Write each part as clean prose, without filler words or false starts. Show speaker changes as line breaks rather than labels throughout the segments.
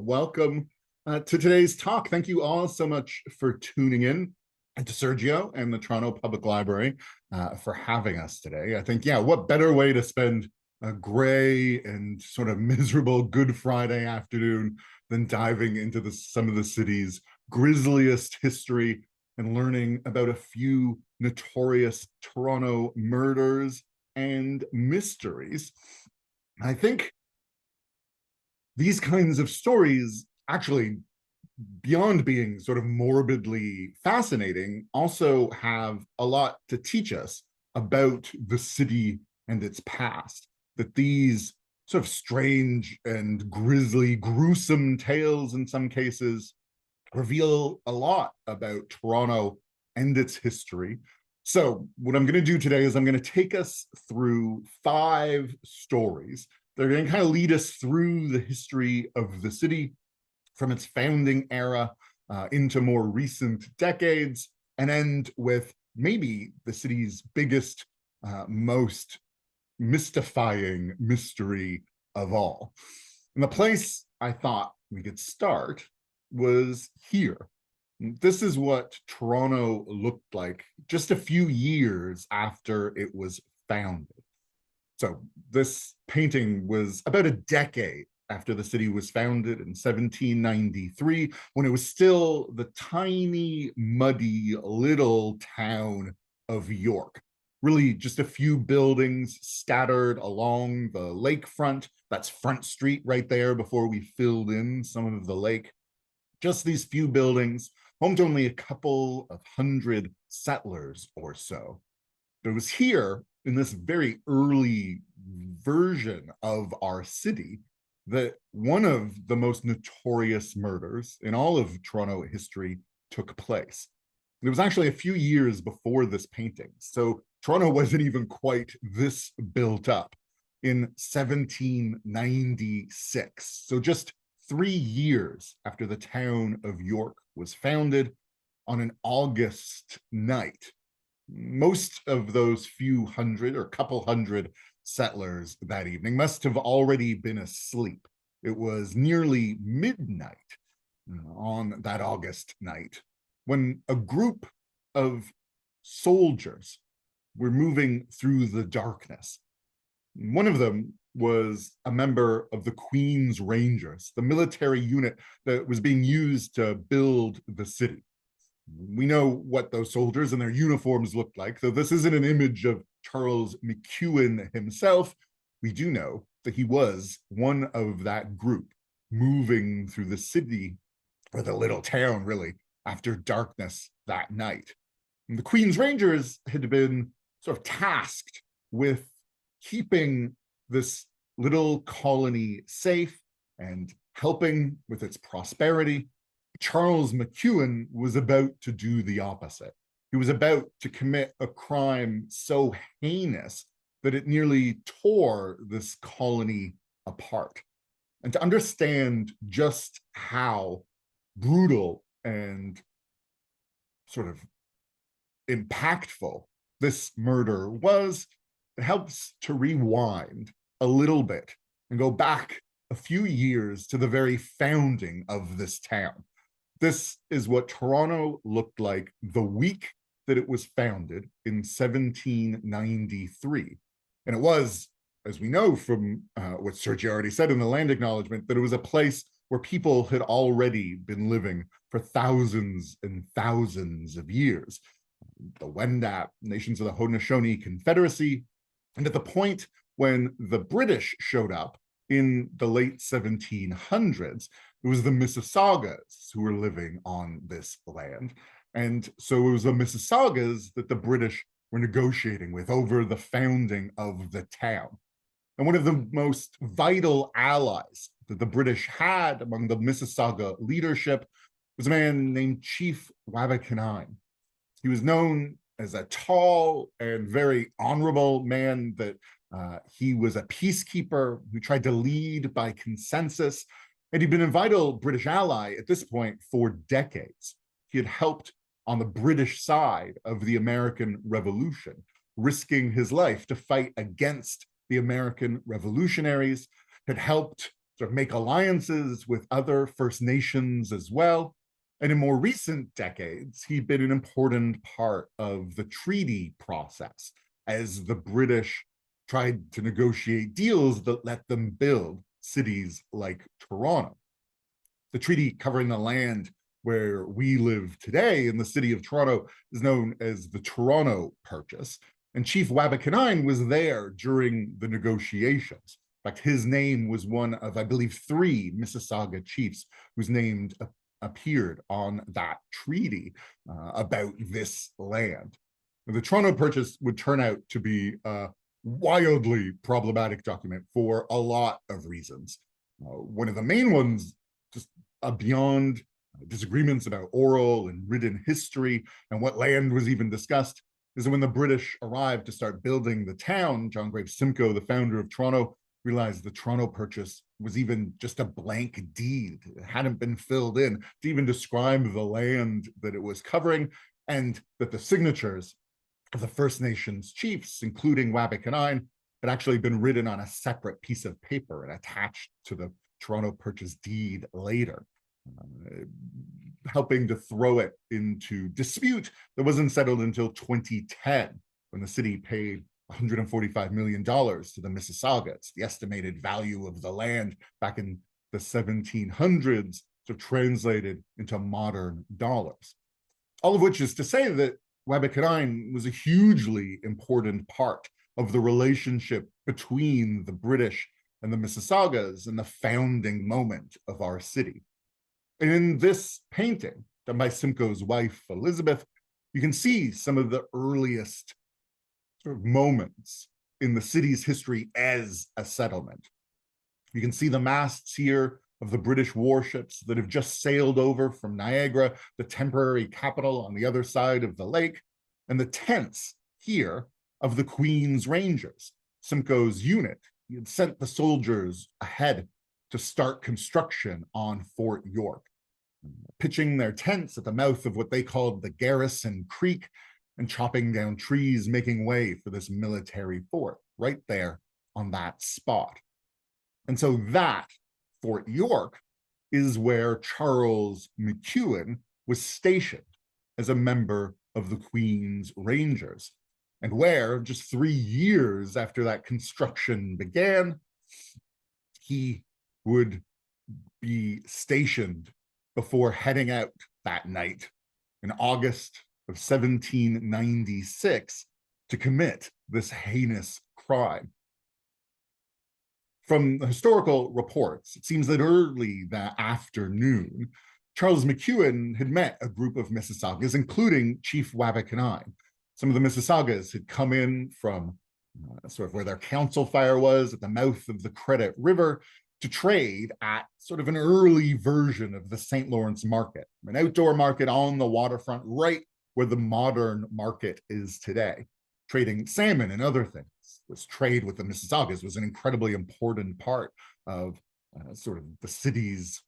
welcome to today's talk. Thank you all so much for tuning in, and to Sergio and the Toronto Public Library for having us today. I think, yeah, what better way to spend a gray and sort of miserable Good Friday afternoon than diving into some of the city's grisliest history and learning about a few notorious Toronto murders and mysteries. I think these kinds of stories, actually, beyond being sort of morbidly fascinating, also have a lot to teach us about the city and its past. That these sort of strange and grisly, gruesome tales, in some cases, reveal a lot about Toronto and its history. So what I'm going to do today is I'm going to take us through 5 stories. They're going to kind of lead us through the history of the city from its founding era into more recent decades, and end with maybe the city's biggest, most mystifying mystery of all. And the place I thought we could start was here. This is what Toronto looked like just a few years after it was founded. So this painting was about a decade after the city was founded in 1793, when it was still the tiny, muddy little town of York. Really just a few buildings scattered along the lakefront. That's Front Street right there before we filled in some of the lake. Just these few buildings, home to only a couple of hundred settlers or so. But it was here, in this very early version of our city, that one of the most notorious murders in all of Toronto history took place. It was actually a few years before this painting, so Toronto wasn't even quite this built up, in 1796. So just 3 years after the town of York was founded, on an August night. Most of those few hundred or couple hundred settlers that evening must have already been asleep. It was nearly midnight on that August night when a group of soldiers were moving through the darkness. One of them was a member of the Queen's Rangers, the military unit that was being used to build the city. We know what those soldiers and their uniforms looked like, though this isn't an image of Charles McEwen himself. We do know that he was one of that group moving through the city, or the little town, really, after darkness that night. And the Queen's Rangers had been sort of tasked with keeping this little colony safe and helping with its prosperity. Charles McEwen was about to do the opposite. He was about to commit a crime so heinous that it nearly tore this colony apart. And to understand just how brutal and sort of impactful this murder was, it helps to rewind a little bit and go back a few years to the very founding of this town. This is what Toronto looked like the week that it was founded in 1793. And it was, as we know from what Sergio already said in the land acknowledgement, that it was a place where people had already been living for thousands and thousands of years. The Wendat, nations of the Haudenosaunee Confederacy, and at the point when the British showed up in the late 1700s, it was the Mississaugas who were living on this land. And so it was the Mississaugas that the British were negotiating with over the founding of the town. And one of the most vital allies that the British had among the Mississauga leadership was a man named Chief Wabakanine. He was known as a tall and very honorable man, that he was a peacekeeper who tried to lead by consensus. And he'd been a vital British ally at this point for decades. He had helped on the British side of the American Revolution, risking his life to fight against the American revolutionaries, had helped sort of make alliances with other First Nations as well. And in more recent decades, he'd been an important part of the treaty process as the British tried to negotiate deals that let them build cities like Toronto. The treaty covering the land where we live today in the city of Toronto is known as the Toronto Purchase. And Chief Wabikanine was there during the negotiations. In fact, his name was one of, I believe, 3 Mississauga chiefs whose names appeared on that treaty about this land. The Toronto Purchase would turn out to be a wildly problematic document for a lot of reasons. One of the main ones, just beyond disagreements about oral and written history and what land was even discussed, is that when the British arrived to start building the town, John Graves Simcoe, the founder of Toronto, realized the Toronto Purchase was even just a blank deed. It hadn't been filled in to even describe the land that it was covering, and that the signatures of the First Nations chiefs, including Wabikanine, had actually been written on a separate piece of paper and attached to the Toronto Purchase deed later, helping to throw it into dispute that wasn't settled until 2010, when the city paid $145 million to the Mississaugas, the estimated value of the land back in the 1700s, so translated into modern dollars. All of which is to say that Wabikanine was a hugely important part of the relationship between the British and the Mississaugas in the founding moment of our city. And in this painting, done by Simcoe's wife, Elizabeth, you can see some of the earliest sort of moments in the city's history as a settlement. You can see the masts here of the British warships that have just sailed over from Niagara, the temporary capital on the other side of the lake, and the tents here of the Queen's Rangers, Simcoe's unit. He had sent the soldiers ahead to start construction on Fort York, pitching their tents at the mouth of what they called the Garrison Creek and chopping down trees, making way for this military fort right there on that spot. And so that Fort York is where Charles McEwen was stationed as a member of the Queen's Rangers, and where just 3 years after that construction began, he would be stationed before heading out that night in August of 1796 to commit this heinous crime. From the historical reports, it seems that early that afternoon, Charles McEwen had met a group of Mississaugas, including Chief Wabikanine. Some of the Mississaugas had come in from sort of where their council fire was at the mouth of the Credit River to trade at sort of an early version of the St. Lawrence Market, an outdoor market on the waterfront, right where the modern market is today. Trading salmon and other things. This trade with the Mississaugas was an incredibly important part of sort of the city's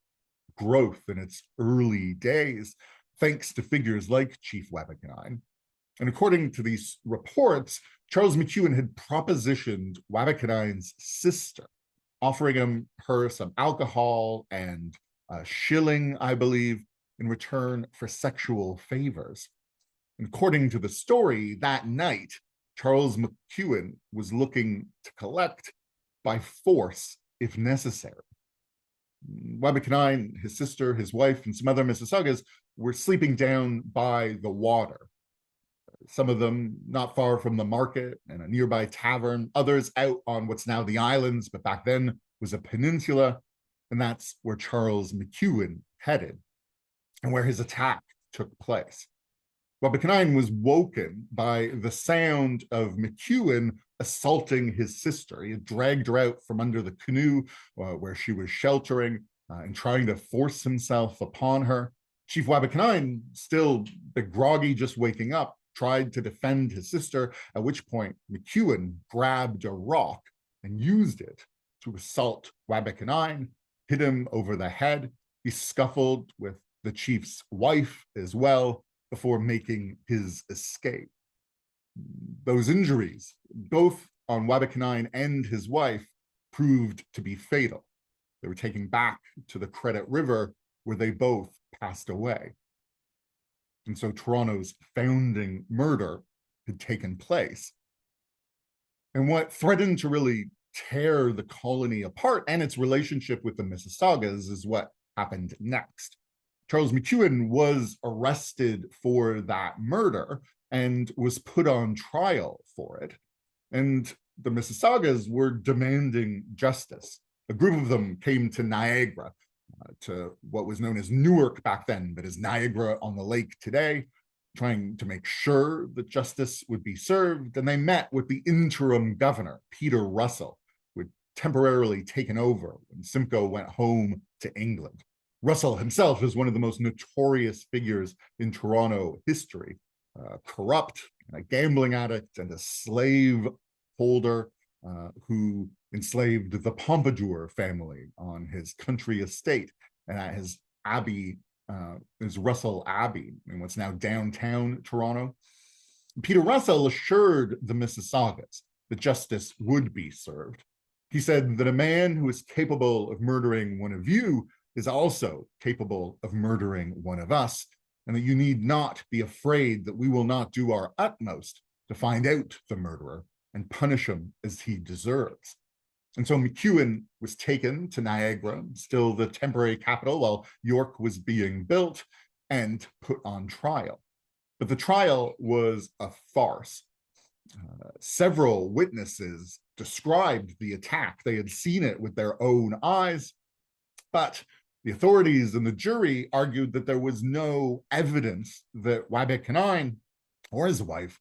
growth in its early days, thanks to figures like Chief Wabikanine. And according to these reports, Charles McEwen had propositioned Wabikanine's sister, offering her some alcohol and a shilling, I believe, in return for sexual favors. And according to the story, that night, Charles McEwen was looking to collect by force if necessary. Wabikanine, his sister, his wife, and some other Mississaugas were sleeping down by the water. Some of them not far from the market and a nearby tavern, others out on what's now the islands, but back then was a peninsula, and that's where Charles McEwen headed and where his attack took place. Wabikanine was woken by the sound of McEwen assaulting his sister. He had dragged her out from under the canoe where she was sheltering and trying to force himself upon her. Chief Wabikanine, still a bit groggy, just waking up, tried to defend his sister, at which point McEwen grabbed a rock and used it to assault Wabikanine, hit him over the head. He scuffled with the chief's wife as well before making his escape. Those injuries, both on Wabikanine and his wife, proved to be fatal. they were taken back to the Credit River, where they both passed away. And so Toronto's founding murder had taken place. And what threatened to really tear the colony apart and its relationship with the Mississaugas is what happened next. Charles McEwen was arrested for that murder and was put on trial for it. And the Mississaugas were demanding justice. A group of them came to Niagara, to what was known as Newark back then, but is Niagara on the lake today, trying to make sure that justice would be served. And they met with the interim governor, Peter Russell, who had temporarily taken over when Simcoe went home to England. Russell himself is one of the most notorious figures in Toronto history, corrupt, a gambling addict, and a slave holder who enslaved the Pompadour family on his country estate and at his abbey, his Russell Abbey, in what's now downtown Toronto. Peter Russell assured the Mississaugas that justice would be served. He said that a man who is capable of murdering one of you is also capable of murdering one of us, and that you need not be afraid that we will not do our utmost to find out the murderer and punish him as he deserves. And so McEwen was taken to Niagara, still the temporary capital, while York was being built, and put on trial. But the trial was a farce. Several witnesses described the attack. They had seen it with their own eyes, but the authorities and the jury argued that there was no evidence that Wabikanine or his wife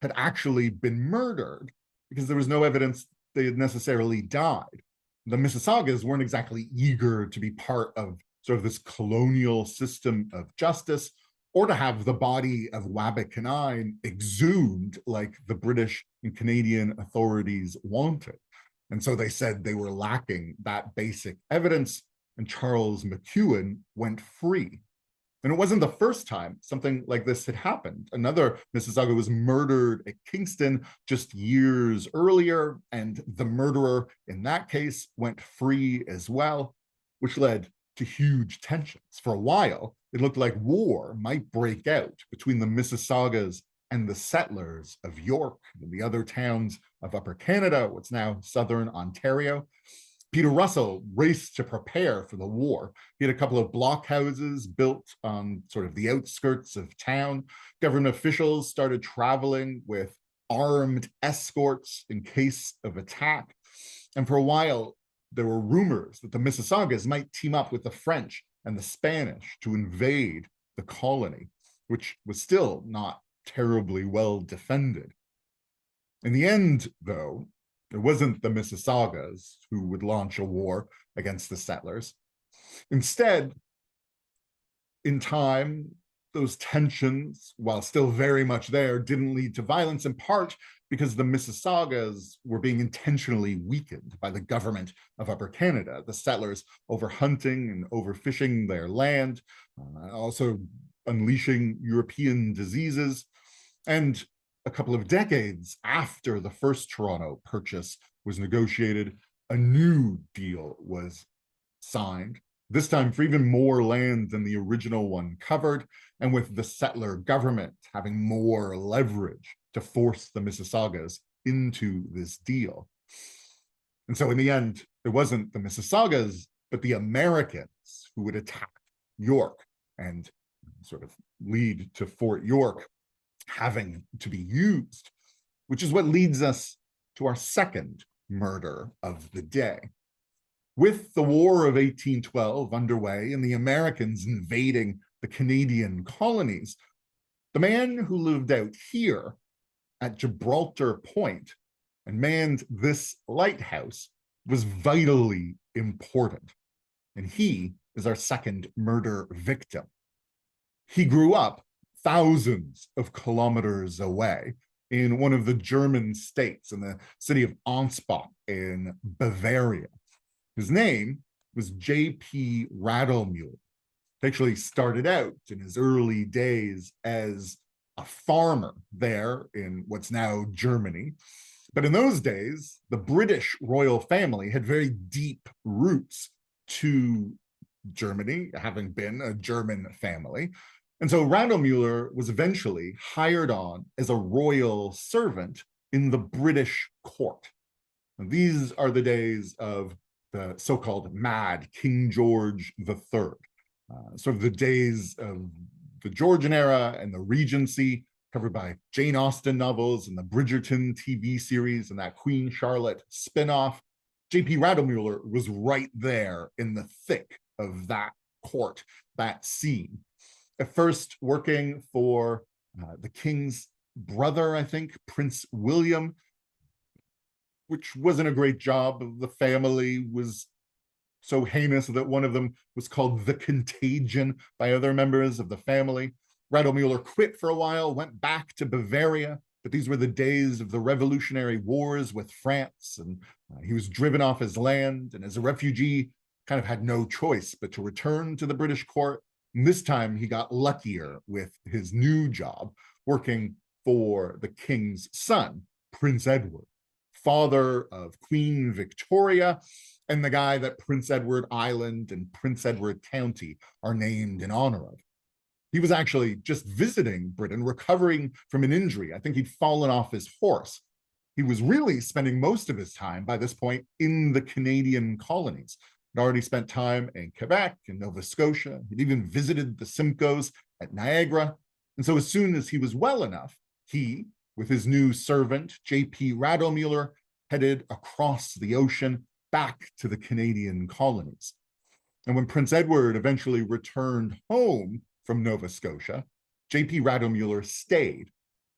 had actually been murdered, because there was no evidence they had necessarily died. The Mississaugas weren't exactly eager to be part of sort of this colonial system of justice, or to have the body of Wabikanine exhumed like the British and Canadian authorities wanted. And so they said they were lacking that basic evidence, and Charles McEwen went free. And it wasn't the first time something like this had happened. Another Mississauga was murdered at Kingston just years earlier, and the murderer in that case went free as well, which led to huge tensions. For a while, it looked like war might break out between the Mississaugas and the settlers of York and the other towns of Upper Canada, what's now southern Ontario. Peter Russell raced to prepare for the war. He had a couple of blockhouses built on sort of the outskirts of town. Government officials started traveling with armed escorts in case of attack. And for a while, there were rumors that the Mississaugas might team up with the French and the Spanish to invade the colony, which was still not terribly well defended. In the end, though, it wasn't the Mississaugas who would launch a war against the settlers. Instead, in time, those tensions, while still very much there, didn't lead to violence, in part because the Mississaugas were being intentionally weakened by the government of Upper Canada, the settlers overhunting and overfishing their land, also unleashing European diseases. And a couple of decades after the first Toronto purchase was negotiated, a new deal was signed, this time for even more land than the original one covered, and with the settler government having more leverage to force the Mississaugas into this deal. And so in the end, it wasn't the Mississaugas, but the Americans who would attack York and sort of lead to Fort York having to be used, which is what leads us to our second murder of the day. With the War of 1812 underway and the Americans invading the Canadian colonies, the man who lived out here at Gibraltar Point and manned this lighthouse was vitally important. And he is our second murder victim. He grew up thousands of kilometers away in one of the German states, in the city of Ansbach in Bavaria. His name was J.P. Radelmuller. He actually started out in his early days as a farmer there in what's now Germany. But in those days, the British royal family had very deep roots to Germany, having been a German family. And so Radomüller was eventually hired on as a royal servant in the British court. And these are the days of the so-called mad King George III, sort of the days of the Georgian era and the Regency, covered by Jane Austen novels and the Bridgerton TV series and that Queen Charlotte spinoff. J.P. Radomüller was right there in the thick of that court, that scene. At first working for the king's brother, I think, Prince William, which wasn't a great job. The family was so heinous that one of them was called the Contagion by other members of the family. Radomüller quit for a while, went back to Bavaria, but these were the days of the Revolutionary Wars with France, and he was driven off his land, and as a refugee, kind of had no choice but to return to the British court. And this time he got luckier with his new job, working for the king's son, Prince Edward, father of Queen Victoria, and the guy that Prince Edward Island and Prince Edward County are named in honor of. He was actually just visiting Britain, recovering from an injury. I think he'd fallen off his horse. He was really spending most of his time by this point in the Canadian colonies. He'd already spent time in Quebec and Nova Scotia. He'd even visited the Simcoes at Niagara. And so as soon as he was well enough, he, with his new servant, J.P. Radomüller, headed across the ocean back to the Canadian colonies. And when Prince Edward eventually returned home from Nova Scotia, J.P. Radomüller stayed.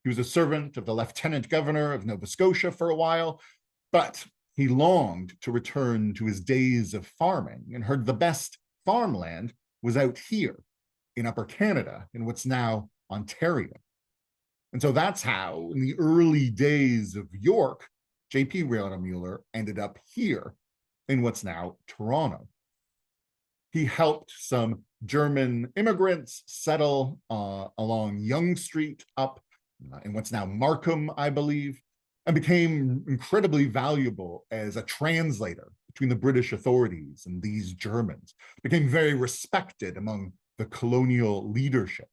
He was a servant of the Lieutenant Governor of Nova Scotia for a while, but he longed to return to his days of farming and heard the best farmland was out here in Upper Canada, in what's now Ontario. And so that's how, in the early days of York, J.P. Radomüller ended up here in what's now Toronto. He helped some German immigrants settle along Yonge Street up in what's now Markham, I believe, and became incredibly valuable as a translator between the British authorities and these Germans. Became very respected among the colonial leadership.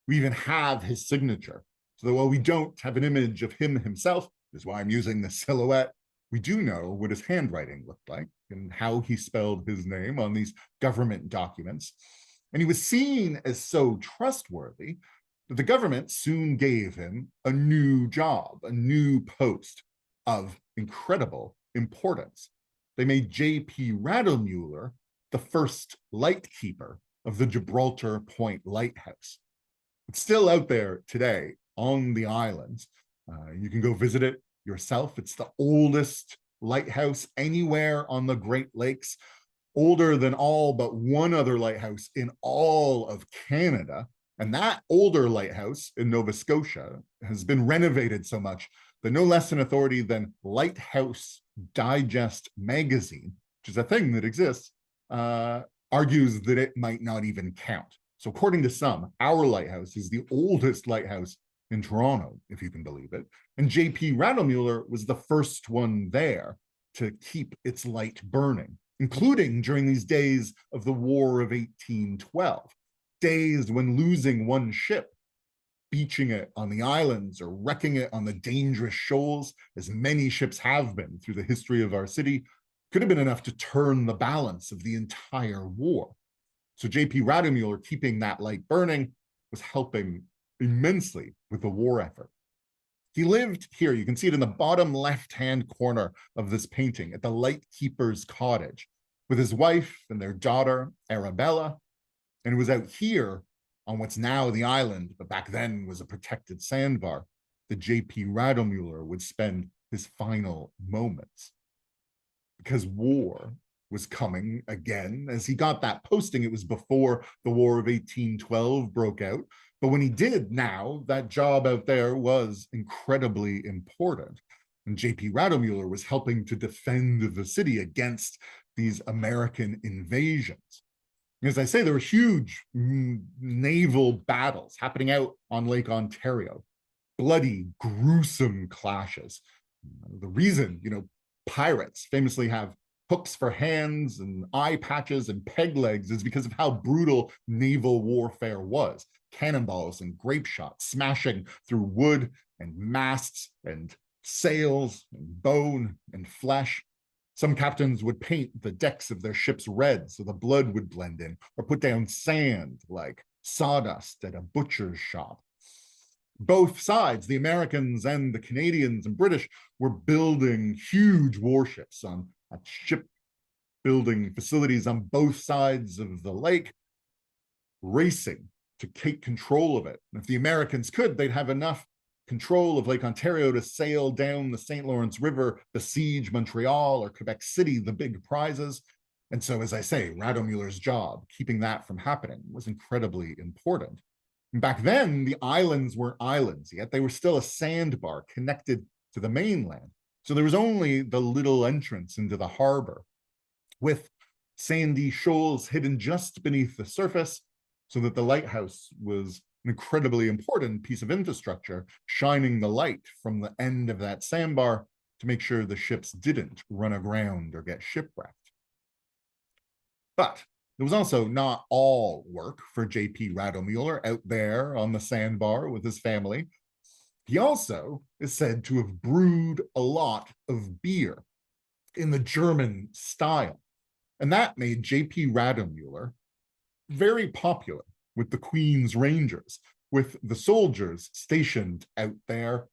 We even have his signature. So that while we don't have an image of him himself, which is why I'm using the silhouette, we do know what his handwriting looked like and how he spelled his name on these government documents. And he was seen as so trustworthy that the government soon gave him a new job, a new post of incredible importance. They made J.P. Radomüller the first lightkeeper of the Gibraltar Point Lighthouse. It's still out there today on the islands. You can go visit it yourself. It's the oldest lighthouse anywhere on the Great Lakes, older than all but one other lighthouse in all of Canada. And that older lighthouse in Nova Scotia has been renovated so much that no less an authority than Lighthouse Digest magazine, which is a thing that exists, argues that it might not even count. So according to some, our lighthouse is the oldest lighthouse in Toronto, if you can believe it. And J.P. Radomüller was the first one there to keep its light burning, including during these days of the War of 1812, days when losing one ship, beaching it on the islands or wrecking it on the dangerous shoals, as many ships have been through the history of our city, could have been enough to turn the balance of the entire war. So J.P. Radomüller keeping that light burning was helping immensely with the war effort. He lived here. You can see it in the bottom left-hand corner of this painting at the Lightkeeper's Cottage with his wife and their daughter, Arabella. And it was out here on what's now the island, but back then was a protected sandbar, that J.P. Radomüller would spend his final moments. Because war was coming again. As he got that posting, it was before the War of 1812 broke out. But when he did now, that job out there was incredibly important. And J.P. Radomüller was helping to defend the city against these American invasions. As I say, there were huge naval battles happening out on Lake Ontario, bloody, gruesome clashes. The reason, pirates famously have hooks for hands and eye patches and peg legs is because of how brutal naval warfare was. Cannonballs and grape shot smashing through wood and masts and sails and bone and flesh. Some captains would paint the decks of their ships red so the blood would blend in, or put down sand like sawdust at a butcher's shop. Both sides, the Americans and the Canadians and British, were building huge warships on shipbuilding facilities on both sides of the lake, racing to take control of it. And if the Americans could, they'd have enough control of Lake Ontario to sail down the St. Lawrence River, besiege Montreal or Quebec City, the big prizes. And so, as I say, Radomuller's job, keeping that from happening, was incredibly important. And back then, the islands weren't islands yet. They were still a sandbar connected to the mainland. So there was only the little entrance into the harbor, with sandy shoals hidden just beneath the surface, so that the lighthouse was an incredibly important piece of infrastructure, shining the light from the end of that sandbar to make sure the ships didn't run aground or get shipwrecked. But there was also not all work for J.P. Radomuller out there on the sandbar with his family. He also is said to have brewed a lot of beer in the German style. And that made J.P. Radomuller very popular with the Queen's Rangers, with the soldiers stationed out there,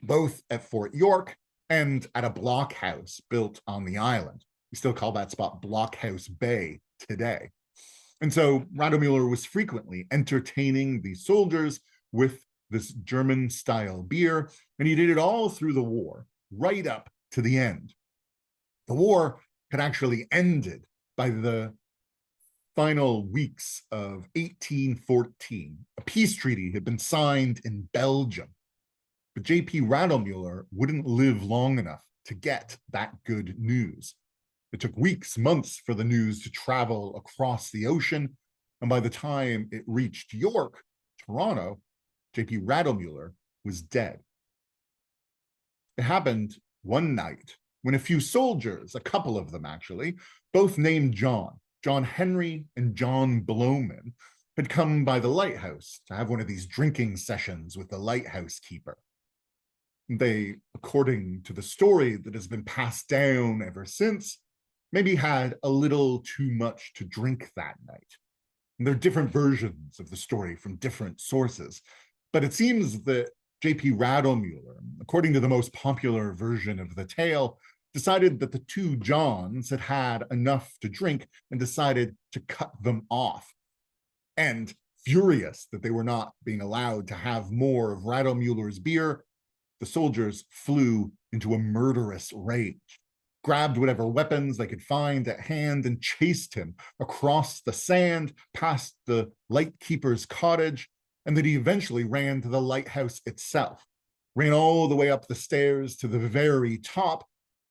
both at Fort York and at a blockhouse built on the island. We still call that spot Blockhouse Bay today. And so Radomuller was frequently entertaining the soldiers with this German-style beer, and he did it all through the war, right up to the end. The war had actually ended by the final weeks of 1814. A peace treaty had been signed in Belgium, but J.P. Radomuller wouldn't live long enough to get that good news. It took weeks, months for the news to travel across the ocean, and by the time it reached York, Toronto, J.P. Radomuller was dead. It happened one night when a few soldiers, a couple of them actually, both named John Henry and John Bloman, had come by the lighthouse to have one of these drinking sessions with the lighthouse keeper. They, according to the story that has been passed down ever since, maybe had a little too much to drink that night. And there are different versions of the story from different sources, but it seems that J.P. Radomuller, according to the most popular version of the tale, decided that the two Johns had had enough to drink and decided to cut them off. And furious that they were not being allowed to have more of Radomuller's beer, the soldiers flew into a murderous rage, grabbed whatever weapons they could find at hand, and chased him across the sand, past the lightkeeper's cottage, and that he eventually ran to the lighthouse itself, ran all the way up the stairs to the very top,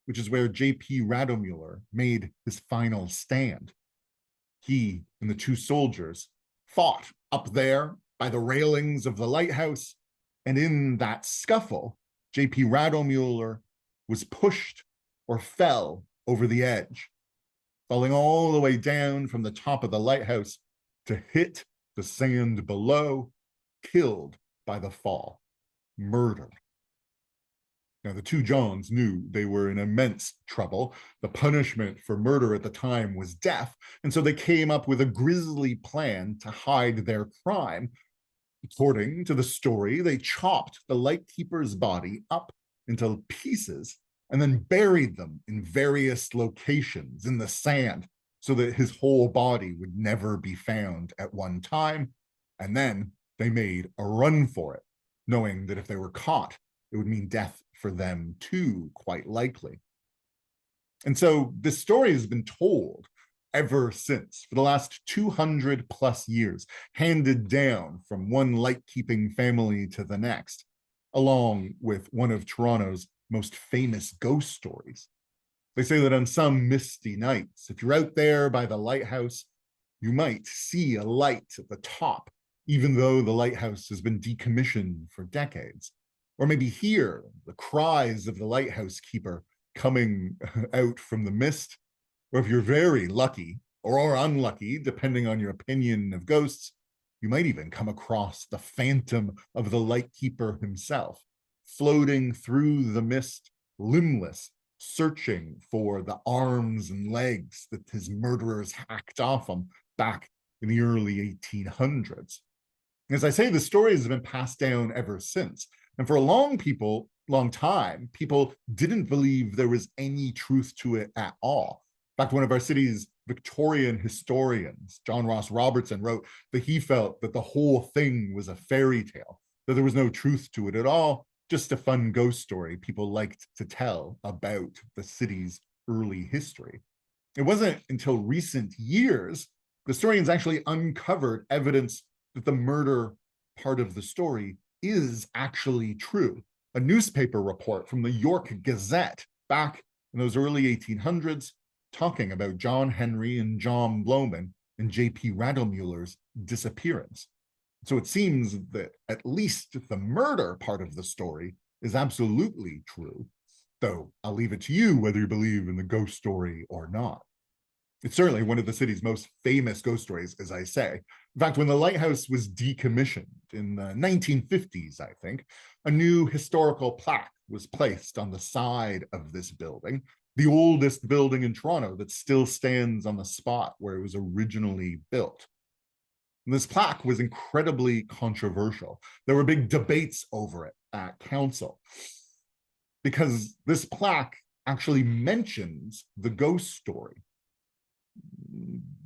which is where J.P. Radomuller made his final stand. He and the two soldiers fought up there by the railings of the lighthouse, and in that scuffle, J.P. Radomuller was pushed or fell over the edge, falling all the way down from the top of the lighthouse to hit the sand below, killed by the fall, murdered. Now, the two Johns knew they were in immense trouble. The punishment for murder at the time was death, and so they came up with a grisly plan to hide their crime. According to the story, they chopped the lightkeeper's body up into pieces and then buried them in various locations in the sand so that his whole body would never be found at one time. And then they made a run for it, knowing that if they were caught, it would mean death for them too, quite likely. And so this story has been told ever since, for the last 200 plus years, handed down from one light-keeping family to the next, along with one of Toronto's most famous ghost stories. They say that on some misty nights, if you're out there by the lighthouse, you might see a light at the top, even though the lighthouse has been decommissioned for decades. Or maybe hear the cries of the lighthouse keeper coming out from the mist, or if you're very lucky or unlucky, depending on your opinion of ghosts, you might even come across the phantom of the lightkeeper himself, floating through the mist, limbless, searching for the arms and legs that his murderers hacked off him back in the early 1800s. As I say, the stories have been passed down ever since. And for a long time, people didn't believe there was any truth to it at all. In fact, one of our city's Victorian historians, John Ross Robertson, wrote that he felt that the whole thing was a fairy tale, that there was no truth to it at all, just a fun ghost story people liked to tell about the city's early history. It wasn't until recent years historians actually uncovered evidence that the murder part of the story is actually true. A newspaper report from the York Gazette back in those early 1800s talking about John Henry and John Bloman and J.P. Radelmuller's disappearance. So it seems that at least the murder part of the story is absolutely true, though I'll leave it to you whether you believe in the ghost story or not. It's certainly one of the city's most famous ghost stories, as I say. In fact, when the lighthouse was decommissioned in the 1950s, I think, a new historical plaque was placed on the side of this building, the oldest building in Toronto that still stands on the spot where it was originally built. And this plaque was incredibly controversial. There were big debates over it at council because this plaque actually mentions the ghost story,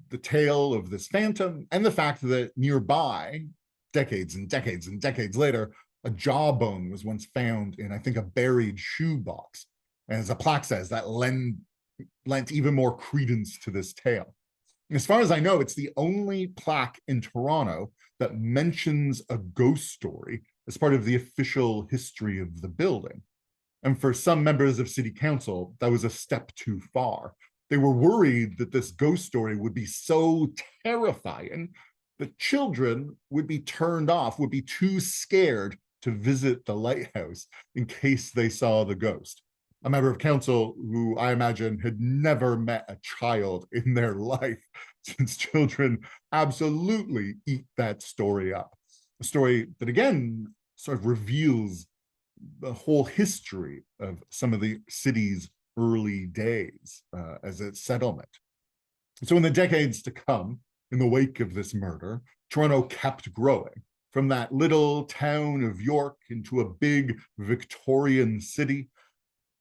the tale of this phantom, and the fact that nearby, decades and decades and decades later, a jawbone was once found in, I think, a buried shoebox. And as the plaque says, that lent even more credence to this tale. As far as I know, it's the only plaque in Toronto that mentions a ghost story as part of the official history of the building. And for some members of City Council, that was a step too far. They were worried that this ghost story would be so terrifying that children would be turned off, would be too scared to visit the lighthouse in case they saw the ghost. A member of council who I imagine had never met a child in their life, since children absolutely eat that story up. A story that, again, sort of reveals the whole history of some of the city's early days as a settlement. So in the decades to come, in the wake of this murder, Toronto kept growing from that little town of York into a big Victorian city.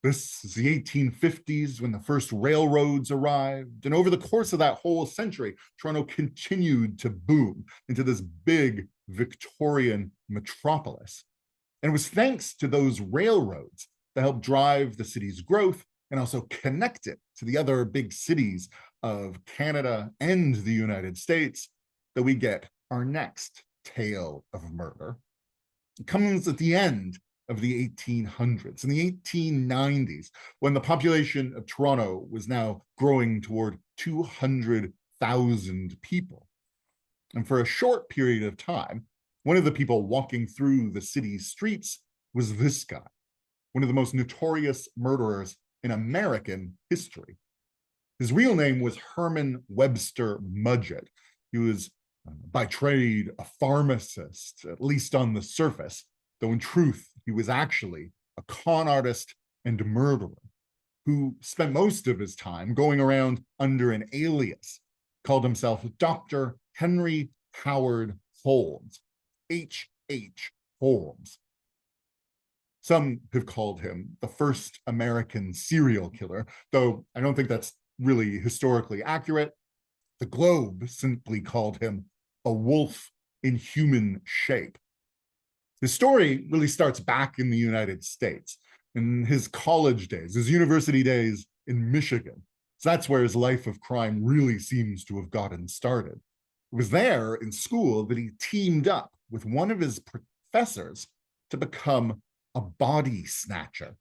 This is the 1850s when the first railroads arrived. And over the course of that whole century, Toronto continued to boom into this big Victorian metropolis. And it was thanks to those railroads that helped drive the city's growth and also connect it to the other big cities of Canada and the United States that we get our next tale of murder. It comes at the end of the 1800s, in the 1890s, when the population of Toronto was now growing toward 200,000 people. And for a short period of time, one of the people walking through the city's streets was this guy, one of the most notorious murderers in American history. His real name was Herman Webster Mudgett. He was by trade a pharmacist, at least on the surface, though in truth, he was actually a con artist and murderer who spent most of his time going around under an alias, called himself Dr. Henry Howard Holmes, H.H. Holmes. Some have called him the first American serial killer, though I don't think that's really historically accurate. The Globe simply called him a wolf in human shape. His story really starts back in the United States, in his college days, his university days in Michigan. So that's where his life of crime really seems to have gotten started. It was there in school that he teamed up with one of his professors to become a body snatcher.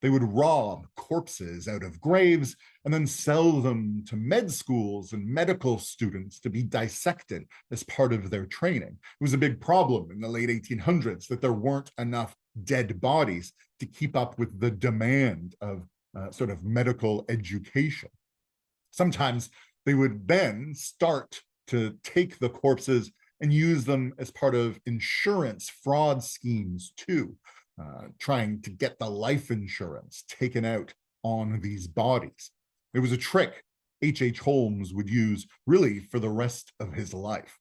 They would rob corpses out of graves and then sell them to med schools and medical students to be dissected as part of their training. It was a big problem in the late 1800s that there weren't enough dead bodies to keep up with the demand of sort of medical education. Sometimes they would then start to take the corpses and use them as part of insurance fraud schemes too, trying to get the life insurance taken out on these bodies. It was a trick H.H. Holmes would use really for the rest of his life.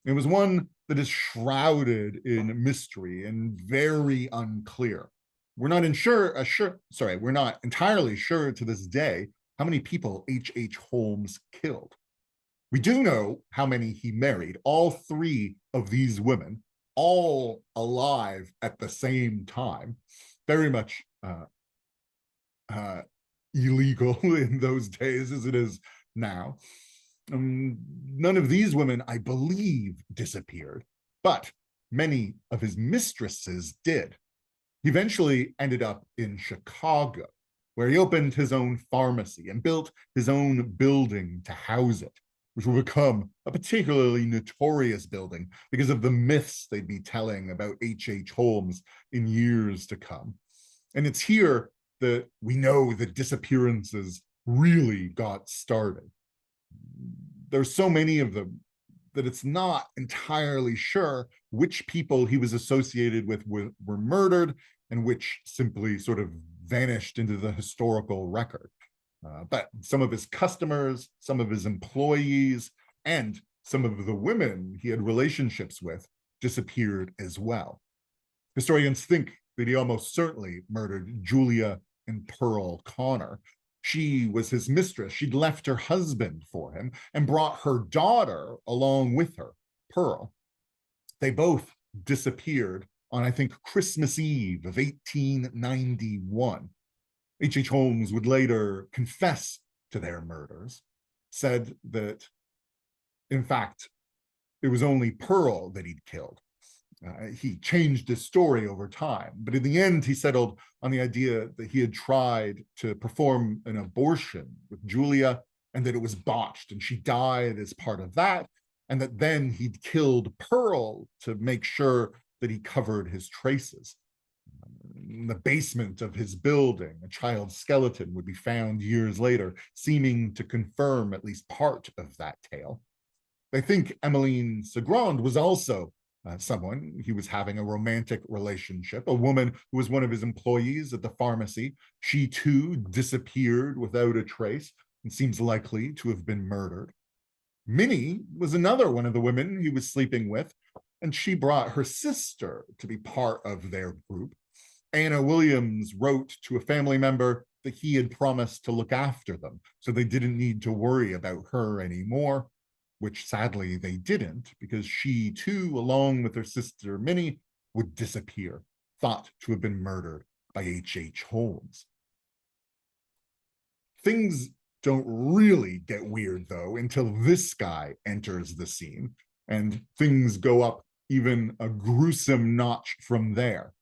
It was one that is shrouded in mystery and very unclear. We're not we're not entirely sure to this day how many people H.H. Holmes killed. We do know how many he married, all three of these women, all alive at the same time, very much illegal in those days as it is now. None of these women, I believe, disappeared, but many of his mistresses did. He eventually ended up in Chicago, where he opened his own pharmacy and built his own building to house it, which will become a particularly notorious building because of the myths they'd be telling about H.H. Holmes in years to come. And it's here that we know the disappearances really got started. There's so many of them that it's not entirely sure which people he was associated with were murdered and which simply sort of vanished into the historical record. But some of his customers, some of his employees, and some of the women he had relationships with disappeared as well. Historians think that he almost certainly murdered Julia and Pearl Connor. She was his mistress. She'd left her husband for him and brought her daughter along with her, Pearl. They both disappeared on, I think, Christmas Eve of 1891. H.H. Holmes would later confess to their murders, said that, in fact, it was only Pearl that he'd killed. He changed his story over time, but in the end, he settled on the idea that he had tried to perform an abortion with Julia and that it was botched and she died as part of that, and that then he'd killed Pearl to make sure that he covered his traces. In the basement of his building, a child's skeleton would be found years later, seeming to confirm at least part of that tale. They think Emmeline Segrand was also someone he was having a romantic relationship, a woman who was one of his employees at the pharmacy. She too disappeared without a trace and seems likely to have been murdered. Minnie was another one of the women he was sleeping with, and she brought her sister to be part of their group. Anna Williams wrote to a family member that he had promised to look after them, so they didn't need to worry about her anymore, which sadly they didn't, because she too, along with her sister Minnie, would disappear, thought to have been murdered by H.H. Holmes. Things don't really get weird, though, until this guy enters the scene, and things go up even a gruesome notch from there.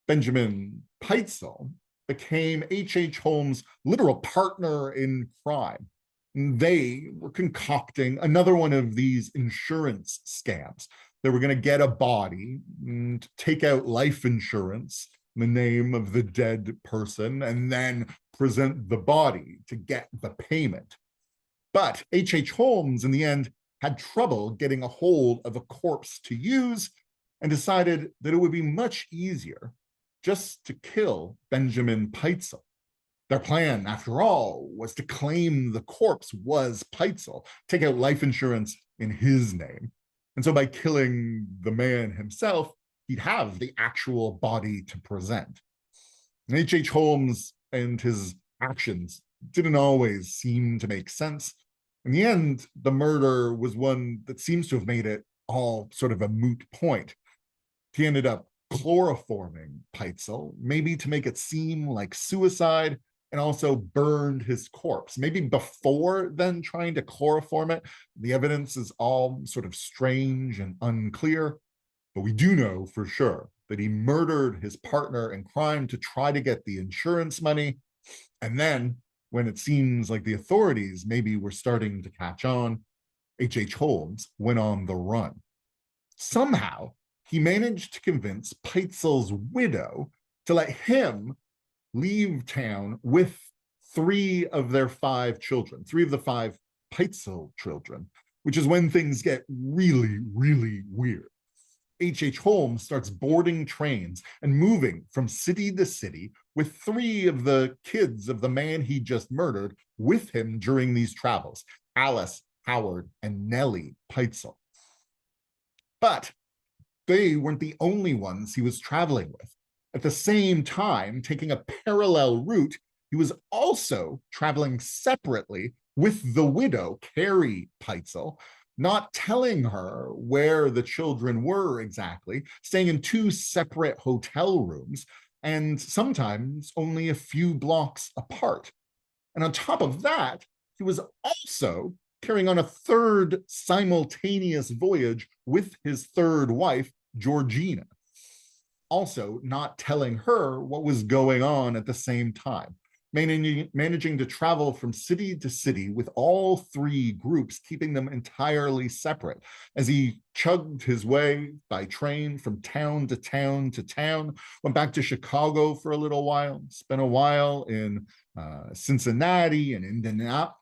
Benjamin Pitezel became H.H. Holmes' literal partner in crime. They were concocting another one of these insurance scams. They were going to get a body and take out life insurance in the name of the dead person and then present the body to get the payment. But H.H. Holmes, in the end, had trouble getting a hold of a corpse to use and decided that it would be much easier just to kill Benjamin Pitezel. Their plan, after all, was to claim the corpse was Pitezel, take out life insurance in his name. And so by killing the man himself, he'd have the actual body to present. H.H. Holmes and his actions didn't always seem to make sense. In the end, the murder was one that seems to have made it all sort of a moot point. He ended up chloroforming Pitezel, maybe to make it seem like suicide, and also burned his corpse, maybe before then trying to chloroform it. The evidence is all sort of strange and unclear, but we do know for sure that he murdered his partner in crime to try to get the insurance money. And then, when it seems like the authorities maybe were starting to catch on, H.H. Holmes went on the run. Somehow, he managed to convince Pitezel's widow to let him leave town with three of their five children, three of the five Peitzel children, which is when things get really, really weird. H.H. Holmes starts boarding trains and moving from city to city with three of the kids of the man he just murdered with him during these travels, Alice, Howard, and Nellie Peitzel. But they weren't the only ones he was traveling with. At the same time, taking a parallel route, he was also traveling separately with the widow, Carrie Peitzel, not telling her where the children were exactly, staying in two separate hotel rooms, and sometimes only a few blocks apart. And on top of that, he was also carrying on a third simultaneous voyage with his third wife, Georgina, also not telling her what was going on at the same time, managing to travel from city to city with all three groups, keeping them entirely separate as he chugged his way by train from town to town to town, went back to Chicago for a little while, spent a while in Cincinnati and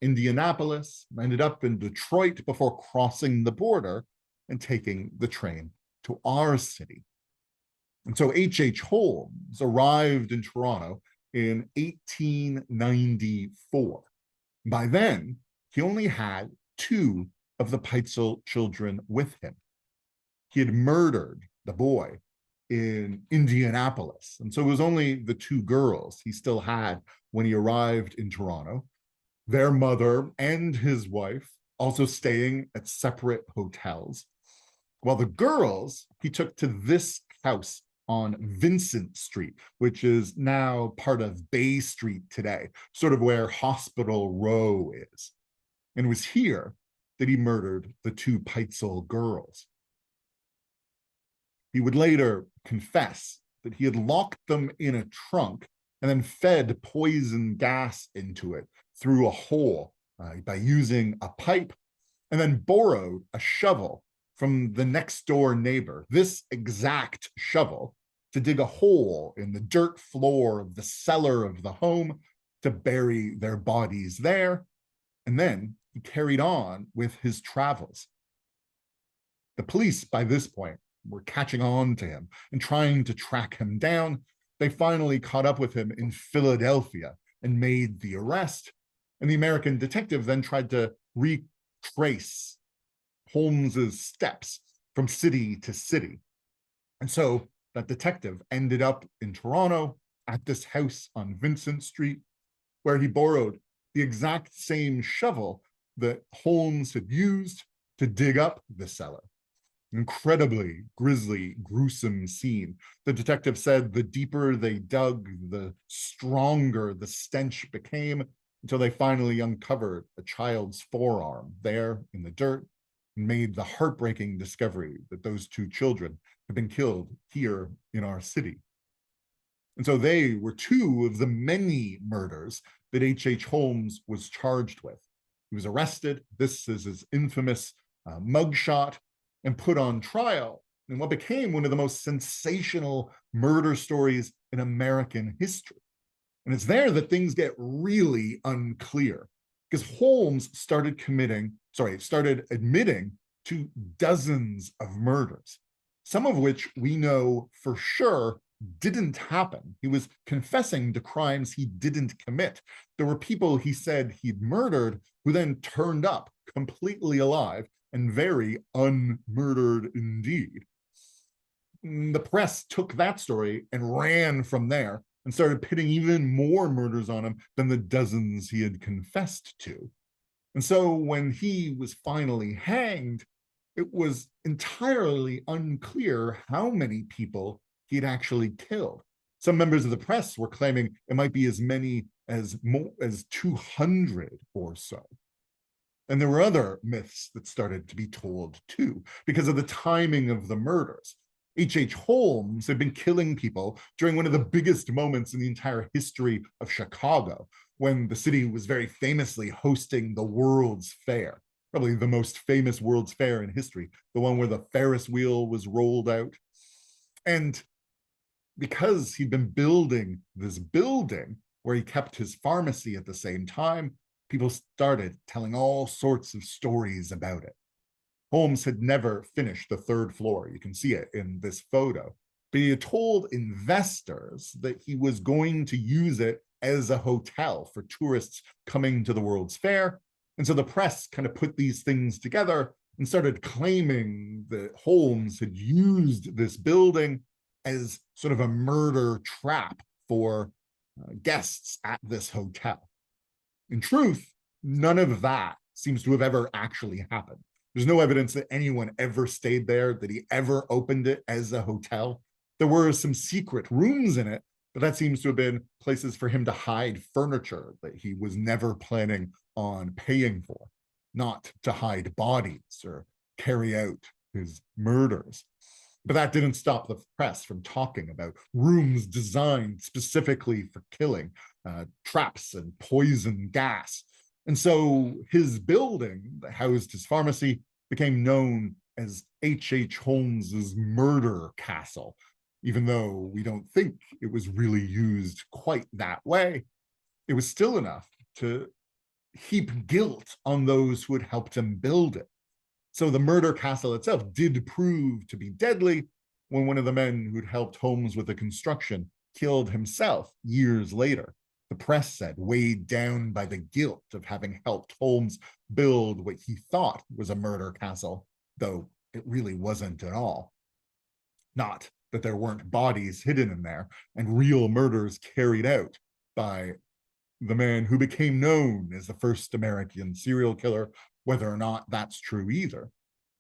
Indianapolis, ended up in Detroit before crossing the border and taking the train to our city. And so H.H. Holmes arrived in Toronto in 1894. By then, he only had two of the Peitzel children with him. He had murdered the boy in Indianapolis. And so it was only the two girls he still had when he arrived in Toronto, their mother and his wife also staying at separate hotels. While the girls he took to this house on Vincent Street, which is now part of Bay Street today, sort of where Hospital Row is. And it was here that he murdered the two Peitzel girls. He would later confess that he had locked them in a trunk and then fed poison gas into it through a hole by using a pipe, and then borrowed a shovel from the next door neighbor, this exact shovel, to dig a hole in the dirt floor of the cellar of the home to bury their bodies there. And then he carried on with his travels. The police, by this point, were catching on to him and trying to track him down. They finally caught up with him in Philadelphia and made the arrest. And the American detective then tried to retrace Holmes's steps from city to city. And so that detective ended up in Toronto at this house on Vincent Street, where he borrowed the exact same shovel that Holmes had used to dig up the cellar. Incredibly grisly, gruesome scene. The detective said the deeper they dug, the stronger the stench became, until they finally uncovered a child's forearm there in the dirt and made the heartbreaking discovery that those two children had been killed here in our city. And so they were two of the many murders that H.H. Holmes was charged with. He was arrested. This is his infamous mugshot, and put on trial in what became one of the most sensational murder stories in American history. And it's there that things get really unclear, because Holmes started admitting to dozens of murders, some of which we know for sure didn't happen. He was confessing to crimes he didn't commit. There were people he said he'd murdered who then turned up completely alive and very unmurdered indeed. The press took that story and ran from there and started pitting even more murders on him than the dozens he had confessed to. And so when he was finally hanged, it was entirely unclear how many people he'd actually killed. Some members of the press were claiming it might be as many as 200 or so. And there were other myths that started to be told too, because of the timing of the murders. H.H. Holmes had been killing people during one of the biggest moments in the entire history of Chicago, when the city was very famously hosting the World's Fair, probably the most famous World's Fair in history, the one where the Ferris wheel was rolled out. And because he'd been building this building, where he kept his pharmacy at the same time, people started telling all sorts of stories about it. Holmes had never finished the third floor. You can see it in this photo. But he had told investors that he was going to use it as a hotel for tourists coming to the World's Fair. And so the press kind of put these things together and started claiming that Holmes had used this building as sort of a murder trap for guests at this hotel. In truth, none of that seems to have ever actually happened. There's no evidence that anyone ever stayed there, that he ever opened it as a hotel. There were some secret rooms in it, but that seems to have been places for him to hide furniture that he was never planning on paying for, not to hide bodies or carry out his murders. But that didn't stop the press from talking about rooms designed specifically for killing, traps and poison gas. And so his building that housed his pharmacy became known as H.H. Holmes's murder castle, even though we don't think it was really used quite that way. It was still enough to heap guilt on those who had helped him build it. So the murder castle itself did prove to be deadly when one of the men who'd helped Holmes with the construction killed himself years later. The press said, weighed down by the guilt of having helped Holmes build what he thought was a murder castle, though it really wasn't at all. Not that there weren't bodies hidden in there and real murders carried out by the man who became known as the first American serial killer, whether or not that's true either.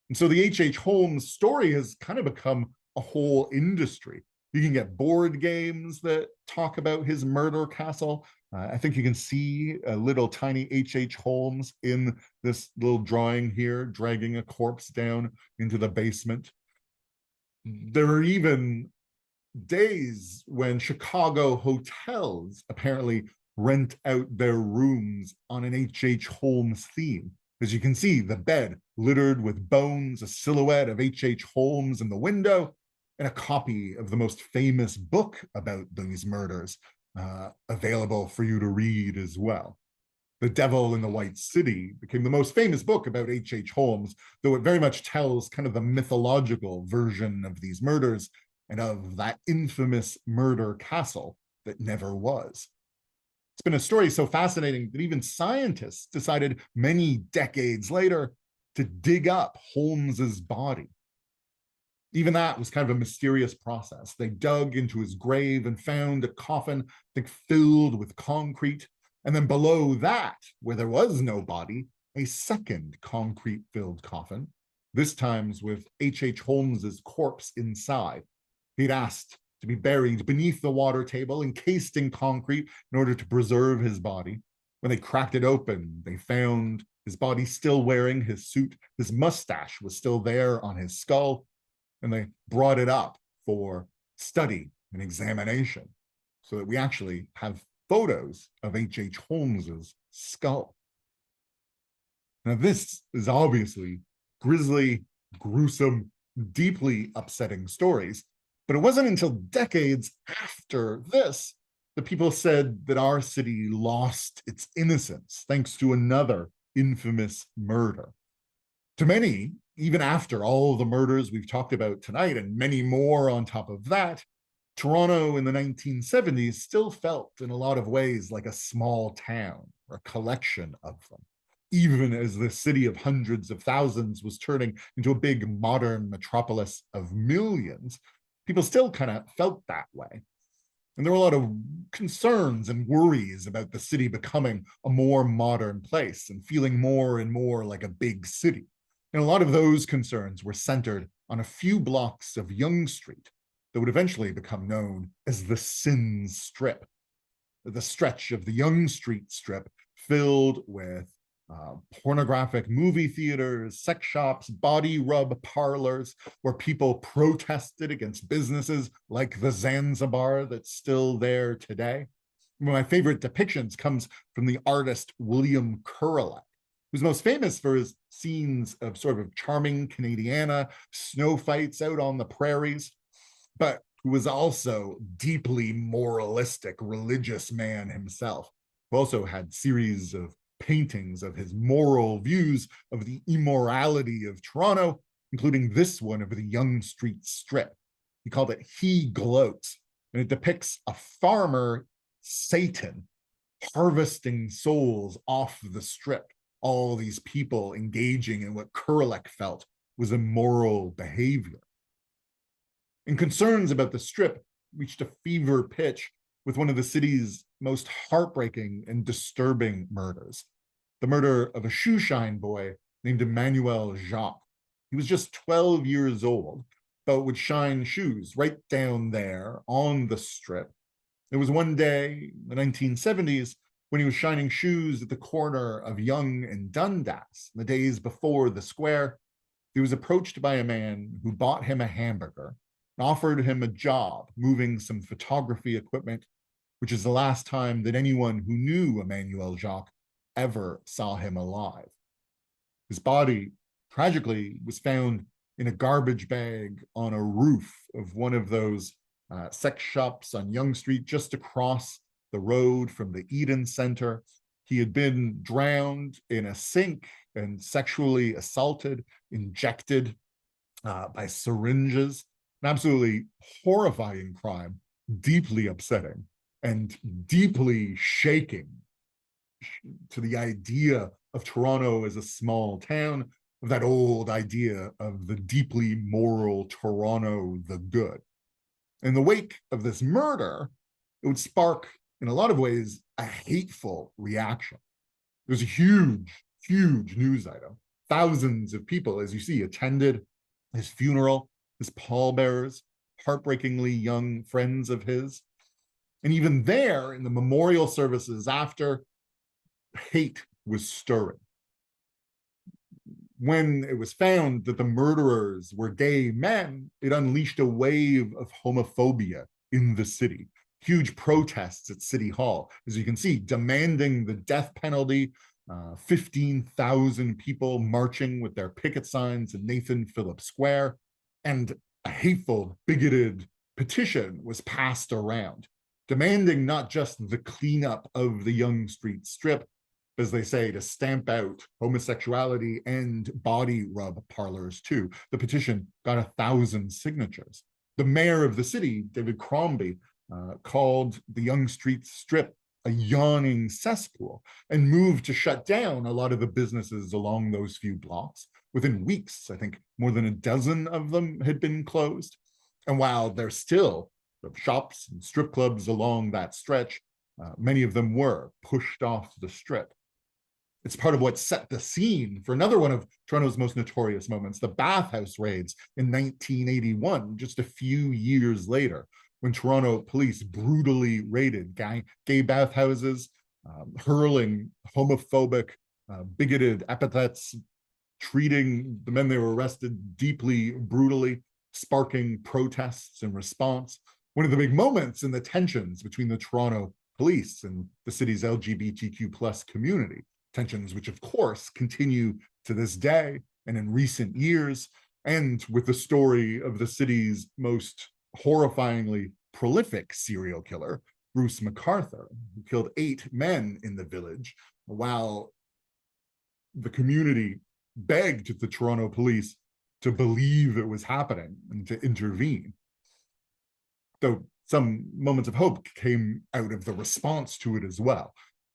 And so the H.H. Holmes story has kind of become a whole industry. You can get board games that talk about his murder castle. I think you can see a little tiny H.H. Holmes in this little drawing here, dragging a corpse down into the basement. There are even days when Chicago hotels apparently rent out their rooms on an H.H. Holmes theme. As you can see, the bed littered with bones, a silhouette of H.H. Holmes in the window, and a copy of the most famous book about these murders available for you to read as well. The Devil in the White City became the most famous book about H.H. Holmes, though it very much tells kind of the mythological version of these murders and of that infamous murder castle that never was. It's been a story so fascinating that even scientists decided many decades later to dig up Holmes's body. Even that was kind of a mysterious process. They dug into his grave and found a coffin, I think, filled with concrete. And then below that, where there was no body, a second concrete-filled coffin, this time with H.H. Holmes's corpse inside. He'd asked to be buried beneath the water table, encased in concrete in order to preserve his body. When they cracked it open, they found his body still wearing his suit. His mustache was still there on his skull, and they brought it up for study and examination so that we actually have photos of H.H. Holmes's skull. Now, this is obviously grisly, gruesome, deeply upsetting stories, but it wasn't until decades after this that people said that our city lost its innocence thanks to another infamous murder. To many, even after all the murders we've talked about tonight and many more on top of that, Toronto in the 1970s still felt in a lot of ways like a small town or a collection of them. Even as the city of hundreds of thousands was turning into a big modern metropolis of millions, people still kind of felt that way. And there were a lot of concerns and worries about the city becoming a more modern place and feeling more and more like a big city. And a lot of those concerns were centered on a few blocks of Yonge Street that would eventually become known as the Sin Strip. The stretch of the Yonge Street strip filled with pornographic movie theaters, sex shops, body rub parlors, where people protested against businesses like the Zanzibar that's still there today. One of my favorite depictions comes from the artist William Kurelek, who's most famous for his scenes of sort of charming Canadiana snow fights out on the prairies. But who was also deeply moralistic, religious man himself, who also had series of paintings of his moral views of the immorality of Toronto, including this one of the Yonge Street Strip. He called it He Gloats, and it depicts a farmer, Satan, harvesting souls off the strip. All these people engaging in what Kurlek felt was immoral behavior. And concerns about the strip reached a fever pitch with one of the city's most heartbreaking and disturbing murders, the murder of a shoeshine boy named Emmanuel Jacques. He was just 12 years old, but would shine shoes right down there on the strip. It was one day in the 1970s when he was shining shoes at the corner of Yonge and Dundas, in the days before the square. He was approached by a man who bought him a hamburger and offered him a job moving some photography equipment, which is the last time that anyone who knew Emmanuel Jacques ever saw him alive. His body, tragically, was found in a garbage bag on a roof of one of those sex shops on Yonge Street, just across the road from the Eden Center. He had been drowned in a sink and sexually assaulted, injected by syringes. An absolutely horrifying crime, deeply upsetting and deeply shaking to the idea of Toronto as a small town, of that old idea of the deeply moral Toronto, the good. In the wake of this murder, it would spark, in a lot of ways, a hateful reaction. It was a huge, huge news item. Thousands of people, as you see, attended his funeral, his pallbearers, heartbreakingly young friends of his. And even there, in the memorial services after, hate was stirring. When it was found that the murderers were gay men, it unleashed a wave of homophobia in the city. Huge protests at City Hall, as you can see, demanding the death penalty. 15,000 people marching with their picket signs in Nathan Phillips Square, and a hateful, bigoted petition was passed around, demanding not just the cleanup of the Yonge Street Strip, as they say, to stamp out homosexuality and body rub parlors too. The petition got 1,000 signatures. The mayor of the city, David Crombie, called the Yonge Street Strip a yawning cesspool and moved to shut down a lot of the businesses along those few blocks. Within weeks, I think more than a dozen of them had been closed. And while there's still shops and strip clubs along that stretch, many of them were pushed off the strip. It's part of what set the scene for another one of Toronto's most notorious moments, the bathhouse raids in 1981, just a few years later, when Toronto police brutally raided gay bathhouses, hurling homophobic, bigoted epithets, treating the men they were arrested deeply brutally, sparking protests in response. One of the big moments in the tensions between the Toronto police and the city's LGBTQ plus community, tensions which of course continue to this day and in recent years, and with the story of the city's most horrifyingly prolific serial killer, Bruce McArthur, who killed 8 men in the village while the community begged the Toronto police to believe it was happening and to intervene. Though some moments of hope came out of the response to it as well.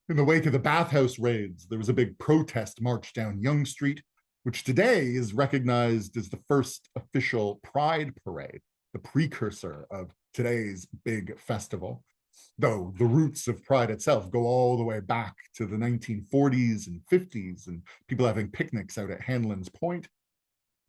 In the wake of the bathhouse raids, there was a big protest march down Yonge Street, which today is recognized as the first official Pride parade, the precursor of today's big festival. Though the roots of Pride itself go all the way back to the 1940s and 50s and people having picnics out at Hanlon's Point.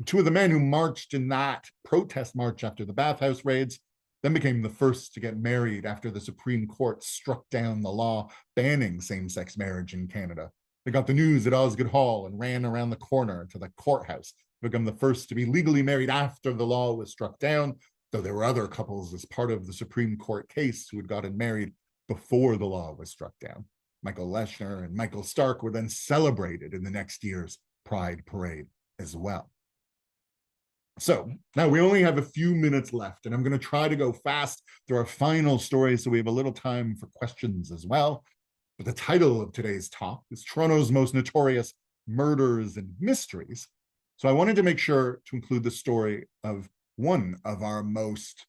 2 of the men who marched in that protest march after the bathhouse raids then became the first to get married after the Supreme Court struck down the law banning same-sex marriage in Canada. They got the news at Osgoode Hall and ran around the corner to the courthouse to become the first to be legally married after the law was struck down, though there were other couples as part of the Supreme Court case who had gotten married before the law was struck down. Michael Leshner and Michael Stark were then celebrated in the next year's Pride Parade as well. So now we only have a few minutes left, and I'm going to try to go fast through our final story so we have a little time for questions as well. But the title of today's talk is Toronto's Most Notorious Murders and Mysteries. So I wanted to make sure to include the story of one of our most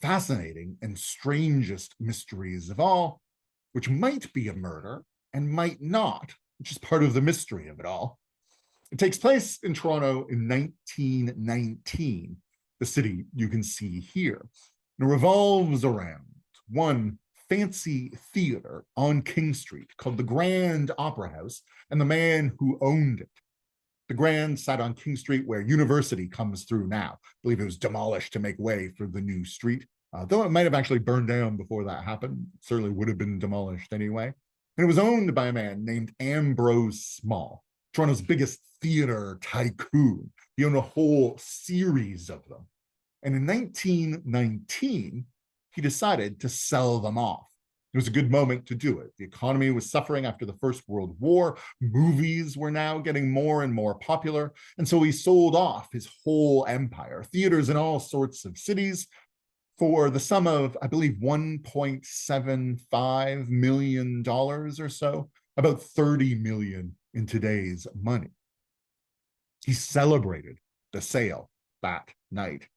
fascinating and strangest mysteries of all, which might be a murder and might not, which is part of the mystery of it all. It takes place in Toronto in 1919, the city you can see here. And it revolves around one fancy theater on King Street called the Grand Opera House and the man who owned it. The Grand sat on King Street where University comes through now. I believe it was demolished to make way for the new street, though it might have actually burned down before that happened. It certainly would have been demolished anyway. And it was owned by a man named Ambrose Small, Toronto's biggest theater tycoon. He owned a whole series of them. And in 1919, he decided to sell them off. It was a good moment to do it. The economy was suffering after the First World War. Movies were now getting more and more popular. And so he sold off his whole empire, theaters in all sorts of cities, for the sum of, I believe, $1.75 million or so, about 30 million in today's money. He celebrated the sale that night.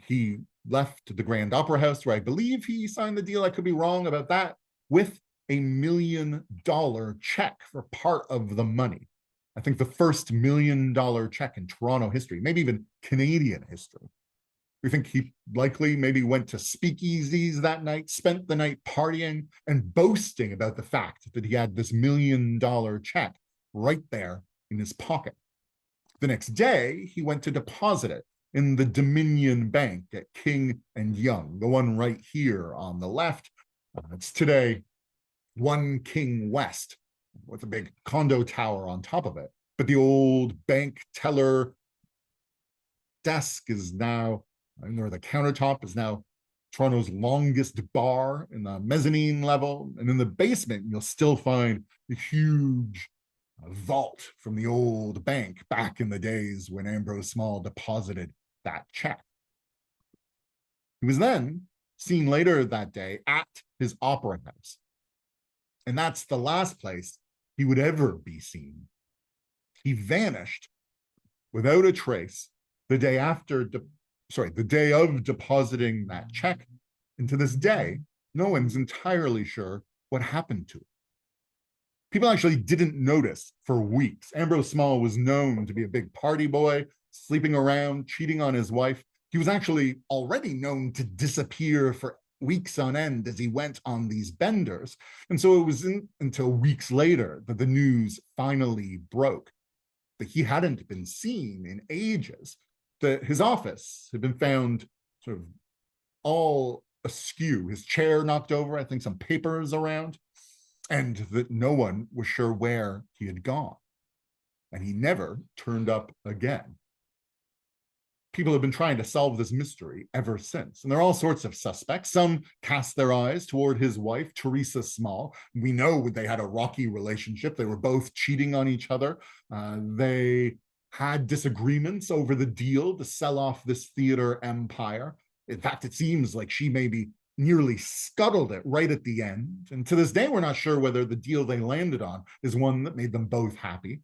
He left the Grand Opera House, where I believe he signed the deal, I could be wrong about that, with $1 million check for part of the money. I think the first $1 million check in Toronto history, maybe even Canadian history. We think he likely maybe went to speakeasies that night, spent the night partying and boasting about the fact that he had this $1 million check right there in his pocket. The next day, he went to deposit it in the Dominion Bank at King and Yonge, the one right here on the left. It's today 1 King West with a big condo tower on top of it. But the old bank teller desk is now, or the countertop is now Toronto's longest bar in the mezzanine level. And in the basement, you'll still find a huge vault from the old bank back in the days when Ambrose Small deposited that check. He was then seen later that day at his opera house. And that's the last place he would ever be seen. He vanished without a trace the day the day of depositing that check. And to this day, no one's entirely sure what happened to it. People actually didn't notice for weeks. Ambrose Small was known to be a big party boy, sleeping around, cheating on his wife. He was actually already known to disappear for weeks on end as he went on these benders. And so it wasn't until weeks later that the news finally broke that he hadn't been seen in ages, that his office had been found sort of all askew, his chair knocked over, I think some papers around, and that no one was sure where he had gone. And he never turned up again. People have been trying to solve this mystery ever since. And there are all sorts of suspects. Some cast their eyes toward his wife, Teresa Small. We know they had a rocky relationship. They were both cheating on each other. They had disagreements over the deal to sell off this theater empire. In fact, it seems like she maybe nearly scuttled it right at the end. And to this day, we're not sure whether the deal they landed on is one that made them both happy.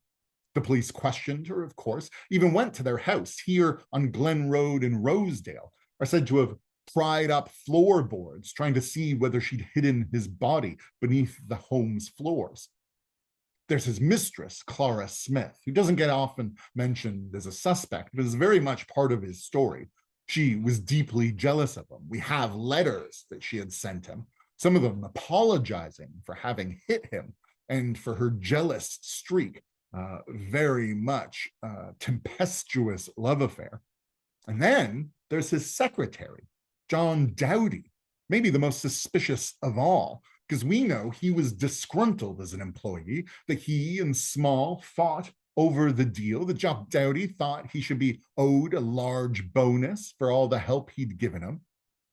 The police questioned her, of course, even went to their house here on Glen Road in Rosedale, are said to have pried up floorboards, trying to see whether she'd hidden his body beneath the home's floors. There's his mistress, Clara Smith, who doesn't get often mentioned as a suspect, but is very much part of his story. She was deeply jealous of him. We have letters that she had sent him, some of them apologizing for having hit him and for her jealous streak. Very much tempestuous love affair. And then there's his secretary, John Dowdy, maybe the most suspicious of all, because we know he was disgruntled as an employee, that he and Small fought over the deal, that John Dowdy thought he should be owed a large bonus for all the help he'd given him.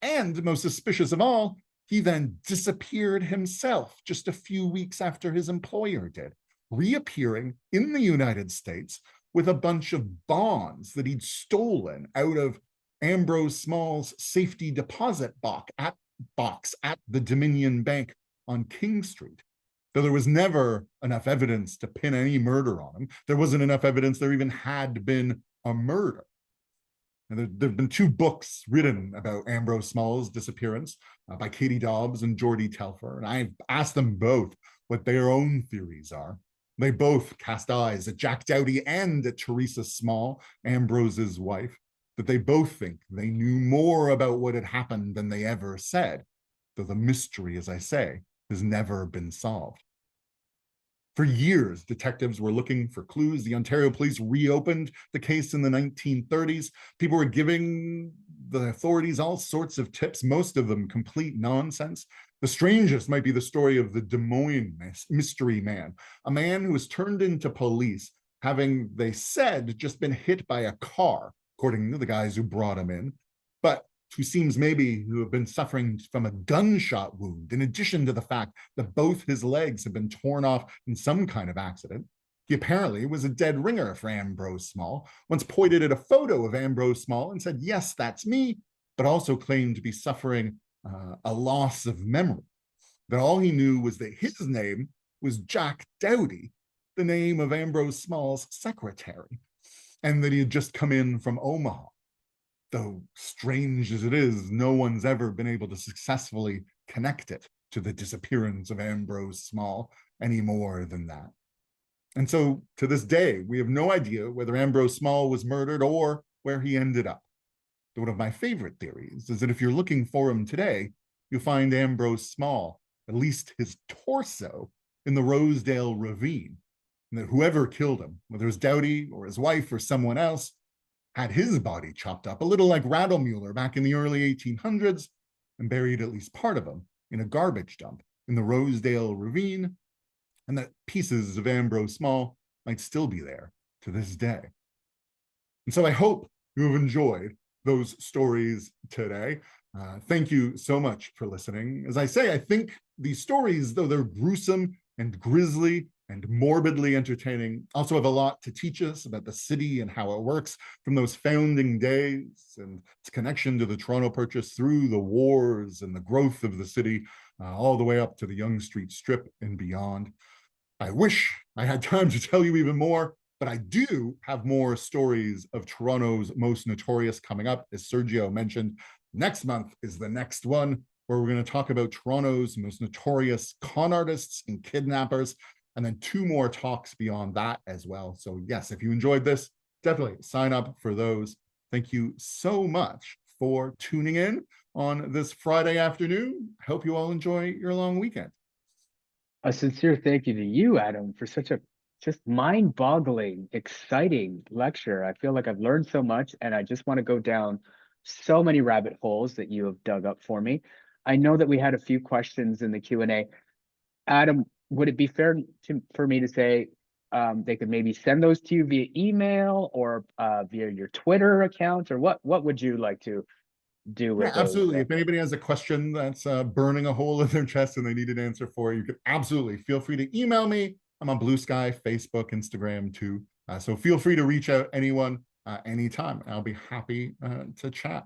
And most suspicious of all, he then disappeared himself just a few weeks after his employer did, reappearing in the United States with a bunch of bonds that he'd stolen out of Ambrose Small's safety deposit box at the Dominion Bank on King Street. Though there was never enough evidence to pin any murder on him, there wasn't enough evidence there even had been a murder. There have been 2 books written about Ambrose Small's disappearance by Katie Dobbs and Geordie Telfer, and I've asked them both what their own theories are. They both cast eyes at Jack Doughty and at Teresa Small, Ambrose's wife, that they both think they knew more about what had happened than they ever said, though the mystery, as I say, has never been solved. For years, detectives were looking for clues. The Ontario police reopened the case in the 1930s. People were giving the authorities all sorts of tips, most of them complete nonsense. The strangest might be the story of the Des Moines mystery man, a man who was turned into police, having, they said, just been hit by a car, according to the guys who brought him in, but who seems maybe to have been suffering from a gunshot wound, in addition to the fact that both his legs had been torn off in some kind of accident. He apparently was a dead ringer for Ambrose Small, once pointed at a photo of Ambrose Small and said, yes, that's me, but also claimed to be suffering a loss of memory. That all he knew was that his name was Jack Doughty, the name of Ambrose Small's secretary, and that he had just come in from Omaha. Though strange as it is, no one's ever been able to successfully connect it to the disappearance of Ambrose Small any more than that. And so to this day, we have no idea whether Ambrose Small was murdered or where he ended up. One of my favorite theories is that if you're looking for him today, you'll find Ambrose Small, at least his torso, in the Rosedale Ravine. And that whoever killed him, whether it was Doughty or his wife or someone else, had his body chopped up, a little like Rattlemuller back in the early 1800s, and buried at least part of him in a garbage dump in the Rosedale Ravine, and that pieces of Ambrose Small might still be there to this day. And so I hope you have enjoyed those stories today. Thank you so much for listening. As I say, I think these stories, though they're gruesome and grisly and morbidly entertaining, also have a lot to teach us about the city and how it works from those founding days and its connection to the Toronto Purchase through the wars and the growth of the city, all the way up to the Yonge Street Strip and beyond. I wish I had time to tell you even more, but I do have more stories of Toronto's most notorious coming up. As Sergio mentioned, next month is the next one, where we're going to talk about Toronto's most notorious con artists and kidnappers, and then 2 more talks beyond that as well. So yes, if you enjoyed this, definitely sign up for those. Thank you so much for tuning in on this Friday afternoon. I hope you all enjoy your long weekend.
A sincere thank you to you, Adam, for such a just mind-boggling, exciting lecture. I feel like I've learned so much, and I just want to go down so many rabbit holes that you have dug up for me. I know that we had a few questions in the Q&A. Adam, would it be fair for me to say they could maybe send those to you via email or via your Twitter account, or what would you like to do with those?
Absolutely. If anybody has a question that's burning a hole in their chest and they need an answer for, you can absolutely feel free to email me. I'm on Blue Sky, Facebook, Instagram too. So feel free to reach out anyone anytime. I'll be happy to chat.